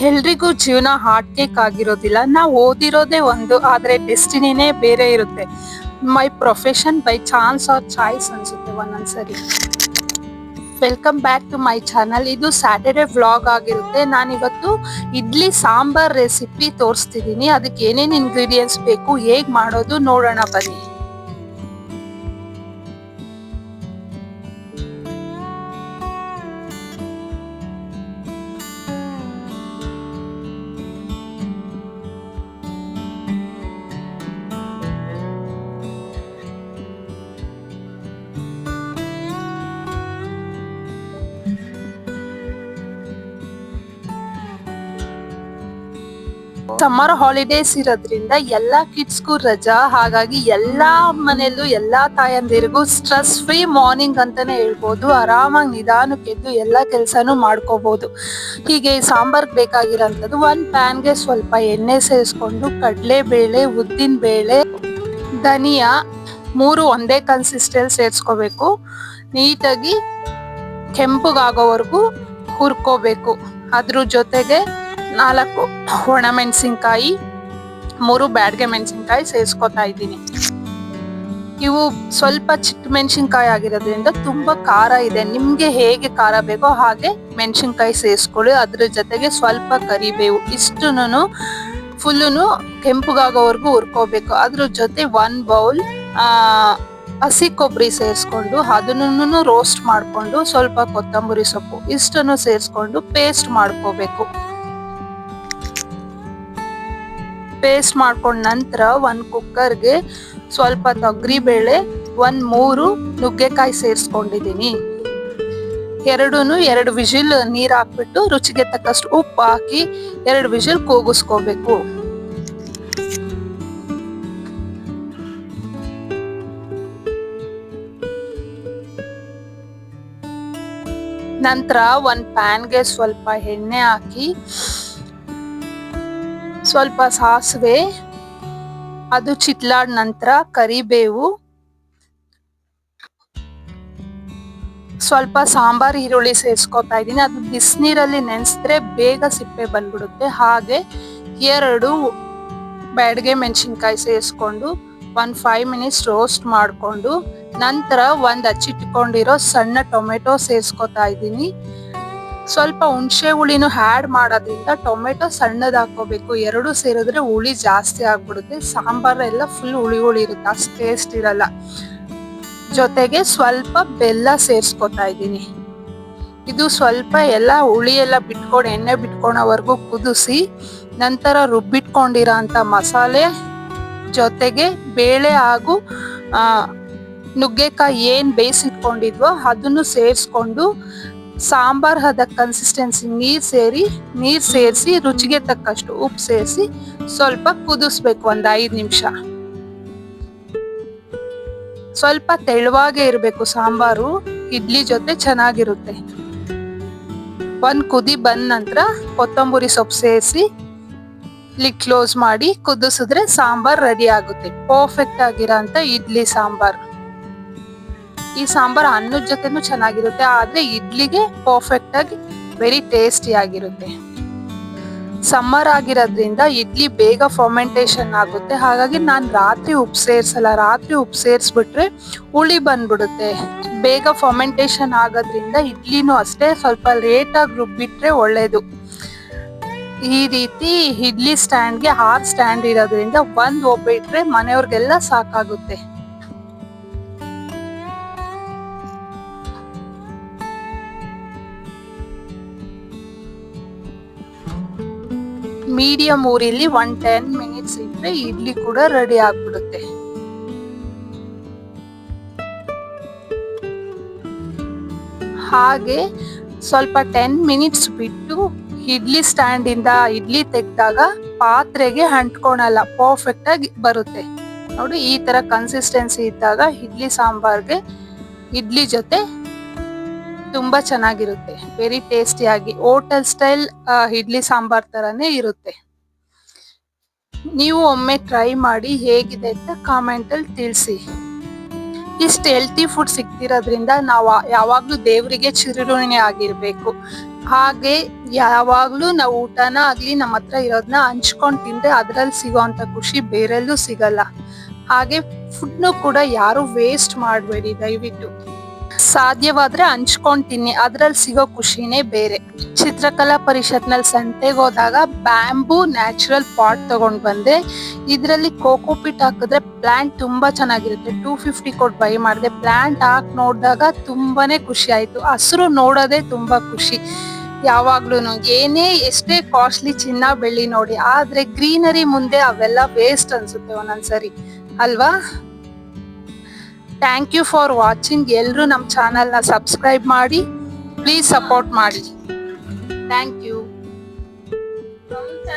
ಎಲ್ರಿಗೂ ಜೀವನ heart cake ಆಗಿರೋದಿಲ್ಲ. ನಾವು ಓದಿರೋದೇ ಒಂದು, ಆದ್ರೆ ಡೆಸ್ಟಿನಿನೇ ಬೇರೆ ಇರುತ್ತೆ. My profession by chance or choice ಅನ್ಸುತ್ತೆ ಒಂದೊಂದ್ಸರಿ. Welcome back to my channel. ಇದು ಸ್ಯಾಟರ್ಡೆ ವ್ಲಾಗ್ ಆಗಿರುತ್ತೆ. ನಾನಿವತ್ತು ಇಡ್ಲಿ ಸಾಂಬಾರ್ ರೆಸಿಪಿ ತೋರಿಸ್ತಿದ್ದೀನಿ. ಅದಕ್ಕೆ ಏನೇನು ಇಂಗ್ರೀಡಿಯೆಂಟ್ಸ್ ಬೇಕು, ಹೇಗ್ ಮಾಡೋದು ನೋಡೋಣ ಬನ್ನಿ. ಸಮ್ಮರ್ ಹಾಲಿಡೇಸ್ ಇರೋದ್ರಿಂದ ಎಲ್ಲಾ ಕಿಡ್ಸ್ಗೂ ರಜಾ, ಹಾಗಾಗಿ ಎಲ್ಲಾ ಮನೆಯಲ್ಲೂ ಎಲ್ಲಾ ತಾಯಂದಿರಿಗೂ ಸ್ಟ್ರೆಸ್ ಫ್ರೀ ಮಾರ್ನಿಂಗ್ ಅಂತಾನೆ ಹೇಳ್ಬೋದು. ಆರಾಮಾಗಿ ನಿಧಾನಕ್ಕೆ ಎದ್ದು ಎಲ್ಲಾ ಕೆಲಸನೂ ಮಾಡ್ಕೋಬಹುದು. ಹೀಗೆ ಸಾಂಬಾರ್ ಬೇಕಾಗಿರೋಂಥದ್ದು, ಒಂದ್ ಪ್ಯಾನ್ಗೆ ಸ್ವಲ್ಪ ಎಣ್ಣೆ ಸೇರಿಸ್ಕೊಂಡು ಕಡಲೆಬೇಳೆ, ಉದ್ದಿನ ಬೇಳೆ, ಧನಿಯಾ 3 ಒಂದೇ ಕನ್ಸಿಸ್ಟೆನ್ಸಿ ಸೇರಿಸ್ಕೋಬೇಕು. ನೀಟಾಗಿ ಕೆಂಪಗಾಗೋವರೆಗೂ ಹುರ್ಕೋಬೇಕು. ಅದ್ರ ಜೊತೆಗೆ 4 ಒಣಮೆಣಸಿನ್ಕಾಯಿ, 3 ಬ್ಯಾಡಗೆ ಮೆಣಸಿನ್ಕಾಯಿ ಸೇರಿಸ್ಕೊತಾ ಇದ್ದೀನಿ. ಇವು ಸ್ವಲ್ಪ ಚಿಕ್ಕ ಮೆಣಸಿನ್ಕಾಯಿ ಆಗಿರೋದ್ರಿಂದ ತುಂಬಾ ಖಾರ ಇದೆ. ನಿಮ್ಗೆ ಹೇಗೆ ಖಾರ ಬೇಕೋ ಹಾಗೆ ಮೆಣಸಿನ್ಕಾಯಿ ಸೇರಿಸ್ಕೊಳ್ಳಿ. ಅದ್ರ ಜೊತೆಗೆ ಸ್ವಲ್ಪ ಕರಿಬೇವು, ಇಷ್ಟುನು ಫುಲ್ಲುನು ಕೆಂಪಗಾಗೋವರೆಗೂ ಹುರ್ಕೋಬೇಕು. ಅದ್ರ ಜೊತೆ 1 ಬೌಲ್ ಹಸಿ ಕೊಬ್ಬರಿ ಸೇರಿಸ್ಕೊಂಡು ಅದನ್ನು ರೋಸ್ಟ್ ಮಾಡ್ಕೊಂಡು, ಸ್ವಲ್ಪ ಕೊತ್ತಂಬರಿ ಸೊಪ್ಪು ಇಷ್ಟನ್ನು ಸೇರಿಸ್ಕೊಂಡು ಪೇಸ್ಟ್ ಮಾಡ್ಕೋಬೇಕು. ಪೇಸ್ಟ್ ಮಾಡ್ಕೊಂಡ ನಂತರ ಒಂದು ಕುಕ್ಕರ್ಗೆ ಸ್ವಲ್ಪ ತೊಗರಿಬೇಳೆ, 3 ನುಗ್ಗೆಕಾಯಿ ಸೇರಿಸ್ಕೊಂಡಿದ್ದೀನಿ. 2 ವಿಜಿಲ್ ನೀರ್ ಹಾಕ್ಬಿಟ್ಟು ರುಚಿಗೆ ತಕ್ಕಷ್ಟು ಉಪ್ಪು ಹಾಕಿ 2 ವಿಜಿಲ್ ಕೂಗಿಸ್ಕೋಬೇಕು. ನಂತರ ಒಂದು ಪ್ಯಾನ್ಗೆ ಸ್ವಲ್ಪ ಎಣ್ಣೆ ಹಾಕಿ, ಸ್ವಲ್ಪ ಸಾಸಿವೆ, ಅದು ಚಿಟ್ಲಾದ ನಂತರ ಕರಿಬೇವು, ಸ್ವಲ್ಪ ಸಾಂಬಾರ್ ಈರುಳ್ಳಿ ಸೇರಿಸ್ಕೊತಾ ಇದ್ದೀನಿ. ಅದು ಬಿಸಿನೀರಲ್ಲಿ ನೆನೆಸಿದ್ರೆ ಬೇಗ ಸಿಪ್ಪೆ ಬಂದ್ಬಿಡುತ್ತೆ. ಹಾಗೆ 2 ಬ್ಯಾಡಗೆ ಮೆಣಸಿನ್ಕಾಯಿ ಸೇರಿಸ್ಕೊಂಡು 5 ಮಿನಿಟ್ಸ್ ರೋಸ್ಟ್ ಮಾಡಿಕೊಂಡು, ನಂತರ ಒಂದು ಹಚ್ಚಿಟ್ಕೊಂಡಿರೋ ಸಣ್ಣ ಟೊಮೆಟೊ ಸೇರಿಸ್ಕೊತಾ ಇದ್ದೀನಿ. ಸ್ವಲ್ಪ ಹುಣಸೆ ಹುಳಿನೂ ಆ್ಯಡ್ ಮಾಡೋದ್ರಿಂದ ಟೊಮೆಟೊ ಸಣ್ಣದು ಹಾಕೋಬೇಕು. 2 ಸೇರಿದ್ರೆ ಹುಳಿ ಜಾಸ್ತಿ ಆಗ್ಬಿಡುತ್ತೆ. ಸಾಂಬಾರೆಲ್ಲ ಫುಲ್ ಹುಳಿ ಇರುತ್ತೆ, ಅಷ್ಟು ಟೇಸ್ಟ್ ಇರಲ್ಲ. ಜೊತೆಗೆ ಸ್ವಲ್ಪ ಬೆಲ್ಲ ಸೇರಿಸ್ಕೊತಾ ಇದ್ದೀನಿ. ಇದು ಸ್ವಲ್ಪ ಎಲ್ಲ ಹುಳಿ ಎಲ್ಲ ಬಿಟ್ಕೊಂಡು ಎಣ್ಣೆ ಬಿಟ್ಕೊಳೋವರೆಗೂ ಕುದಿಸಿ, ನಂತರ ರುಬ್ಬಿಟ್ಕೊಂಡಿರೋ ಅಂಥ ಮಸಾಲೆ ಜೊತೆಗೆ ಬೇಳೆ ಹಾಗೂ ನುಗ್ಗೆಕಾಯಿ ಏನು ಬೇಯಿಸಿಟ್ಕೊಂಡಿದ್ವೋ ಅದನ್ನು ಸೇರಿಸ್ಕೊಂಡು, ಸಾಂಬಾರ್ ಹದ ಕನ್ಸಿಸ್ಟೆನ್ಸಿ ನೀರ್ ಸೇರಿಸಿ ರುಚಿಗೆ ತಕ್ಕಷ್ಟು ಉಪ್ಪು ಸೇರಿಸಿ ಸ್ವಲ್ಪ ಕುದಿಸ್ಬೇಕು 5 ನಿಮಿಷ. ಸ್ವಲ್ಪ ತೆಳುವಾಗೇ ಇರಬೇಕು ಸಾಂಬಾರು, ಇಡ್ಲಿ ಜೊತೆ ಚೆನ್ನಾಗಿರುತ್ತೆ. ಒಂದು ಕುದಿ ಬಂದ ನಂತರ ಕೊತ್ತಂಬರಿ ಸೊಪ್ಪು ಸೇರಿಸಿ ಲಿಡ್ ಕ್ಲೋಸ್ ಮಾಡಿ ಕುದಿಸಿದ್ರೆ ಸಾಂಬಾರ್ ರೆಡಿ ಆಗುತ್ತೆ. ಪರ್ಫೆಕ್ಟ್ ಆಗಿರೋಂಥ ಇಡ್ಲಿ ಸಾಂಬಾರ್. ಈ ಸಾಂಬಾರ್ ಅನ್ನದ ಜೊತೆನೂ ಚೆನ್ನಾಗಿರುತ್ತೆ, ಆದ್ರೆ ಇಡ್ಲಿಗೆ ಪರ್ಫೆಕ್ಟ್ ಆಗಿ ವೆರಿ ಟೇಸ್ಟಿ ಆಗಿರುತ್ತೆ. ಸಮ್ಮರ್ ಆಗಿರೋದ್ರಿಂದ ಇಡ್ಲಿ ಬೇಗ ಫರ್ಮೆಂಟೇಶನ್ ಆಗುತ್ತೆ. ಹಾಗಾಗಿ ನಾನು ರಾತ್ರಿ ಉಪ್ಪು ಸೇರಿಸಲ್ಲ. ರಾತ್ರಿ ಉಪ್ಪು ಸೇರಿಸ್ಬಿಟ್ರೆ ಹುಳಿ ಬಂದ್ಬಿಡುತ್ತೆ. ಬೇಗ ಫರ್ಮೆಂಟೇಶನ್ ಆಗೋದ್ರಿಂದ ಇಡ್ಲಿನೂ ಅಷ್ಟೇ ಸ್ವಲ್ಪ ಲೇಟಾಗಿ ರುಬ್ಬಿಟ್ರೆ ಒಳ್ಳೇದು. ಈ ರೀತಿ ಇಡ್ಲಿ ಸ್ಟ್ಯಾಂಡ್ಗೆ 6 ಸ್ಟ್ಯಾಂಡ್ ಇರೋದ್ರಿಂದ 1 ಒಬ್ಬಿಟ್ರೆ ಮನೆಯವ್ರಿಗೆಲ್ಲ ಸಾಕಾಗುತ್ತೆ. ಮೀಡಿಯಂ ಊರಿಲಿ 10 ಮಿನಿಟ್ಸ್ ಇಟ್ರೆ ಇಡ್ಲಿ ಕೂಡ ರೆಡಿ ಆಗ್ಬಿಡುತ್ತೆ. ಹಾಗೆ ಸ್ವಲ್ಪ 10 ಮಿನಿಟ್ಸ್ ಬಿಟ್ಟು ಇಡ್ಲಿ ಸ್ಟ್ಯಾಂಡ್ ಇಂದ ಇಡ್ಲಿ ತೆಗೆದಾಗ ಪಾತ್ರೆಗೆ ಅಂಟ್ಕೊಳಲ್ಲ, ಪರ್ಫೆಕ್ಟ್ ಆಗಿ ಬರುತ್ತೆ. ನೋಡಿ, ಈ ತರ ಕನ್ಸಿಸ್ಟೆನ್ಸಿ ಇದ್ದಾಗ ಇಡ್ಲಿ ಸಾಂಬಾರ್ಗೆ ಇಡ್ಲಿ ಜೊತೆ ತುಂಬಾ ಚೆನ್ನಾಗಿರುತ್ತೆ. ವೆರಿ ಟೇಸ್ಟಿಯಾಗಿ ಹೋಟೆಲ್ ಸ್ಟೈಲ್ ಇಡ್ಲಿ ಸಾಂಬಾರ್ ತರಾನೇ ಇರುತ್ತೆ. ನೀವು ಒಮ್ಮೆ ಟ್ರೈ ಮಾಡಿ ಹೇಗಿದೆ ಅಂತ ಕಾಮೆಂಟ್ ಅಲ್ಲಿ ತಿಳಿಸಿ. ಇಷ್ಟು ಹೆಲ್ತಿ ಫುಡ್ ಸಿಗ್ತಿರೋದ್ರಿಂದ ನಾವು ಯಾವಾಗ್ಲೂ ದೇವರಿಗೆ ಚಿರಋಣಿ ಆಗಿರ್ಬೇಕು. ಹಾಗೆ ಯಾವಾಗ್ಲೂ ನಾವು ಊಟನ ಆಗ್ಲಿ ನಮ್ಮ ಹತ್ರ ಇರೋದನ್ನ ಹಂಚ್ಕೊಂಡ್ ತಿಂದ್ರೆ ಅದ್ರಲ್ಲಿ ಸಿಗೋಂತ ಖುಷಿ ಬೇರೆಲ್ಲೂ ಸಿಗಲ್ಲ. ಹಾಗೆ ಫುಡ್ನು ಕೂಡ ಯಾರು ವೇಸ್ಟ್ ಮಾಡಬೇಡಿ ದಯವಿಟ್ಟು. ಸಾಧ್ಯವಾದ್ರೆ ಹಂಚ್ಕೊಂಡ್ ತಿನ್ನಿ, ಅದ್ರಲ್ಲಿ ಸಿಗೋ ಖುಷಿನೇ ಬೇರೆ. ಚಿತ್ರಕಲಾ ಪರಿಷತ್ನಲ್ಲಿ ಸಂತೆಗೆ ಹೋದಾಗ ಬ್ಯಾಂಬೂ ನ್ಯಾಚುರಲ್ ಪಾಟ್ ತಗೊಂಡ್ ಬಂದೆ. ಇದ್ರಲ್ಲಿ ಕೋಕೋಪಿಟ್ ಹಾಕಿದ್ರೆ ಪ್ಲಾಂಟ್ ತುಂಬಾ ಚೆನ್ನಾಗಿರುತ್ತೆ. 250 ಕೊಟ್ಟು ಬೈ ಮಾಡಿದೆ. ಪ್ಲಾಂಟ್ ಹಾಕಿ ನೋಡಿದಾಗ ತುಂಬಾನೇ ಖುಷಿ ಆಯ್ತು. ಹಸಿರು ನೋಡೋದೇ ತುಂಬಾ ಖುಷಿ. ಯಾವಾಗ್ಲೂನು ಏನೇ ಎಷ್ಟೇ ಕಾಸ್ಟ್ಲಿ ಚಿನ್ನ ಬೆಳ್ಳಿ ನೋಡಿ, ಆದ್ರೆ ಗ್ರೀನರಿ ಮುಂದೆ ಅವೆಲ್ಲ ವೇಸ್ಟ್ ಅನ್ಸುತ್ತೆ ಒಂದೊಂದ್ಸರಿ ಅಲ್ವಾ. Thank you for watching. ಎಲ್ಲರೂ ನಮ್ಮ ಚಾನಲ್ನ ಸಬ್ಸ್ಕ್ರೈಬ್ ಮಾಡಿ, ಪ್ಲೀಸ್ ಸಪೋರ್ಟ್ ಮಾಡಿ. Thank you.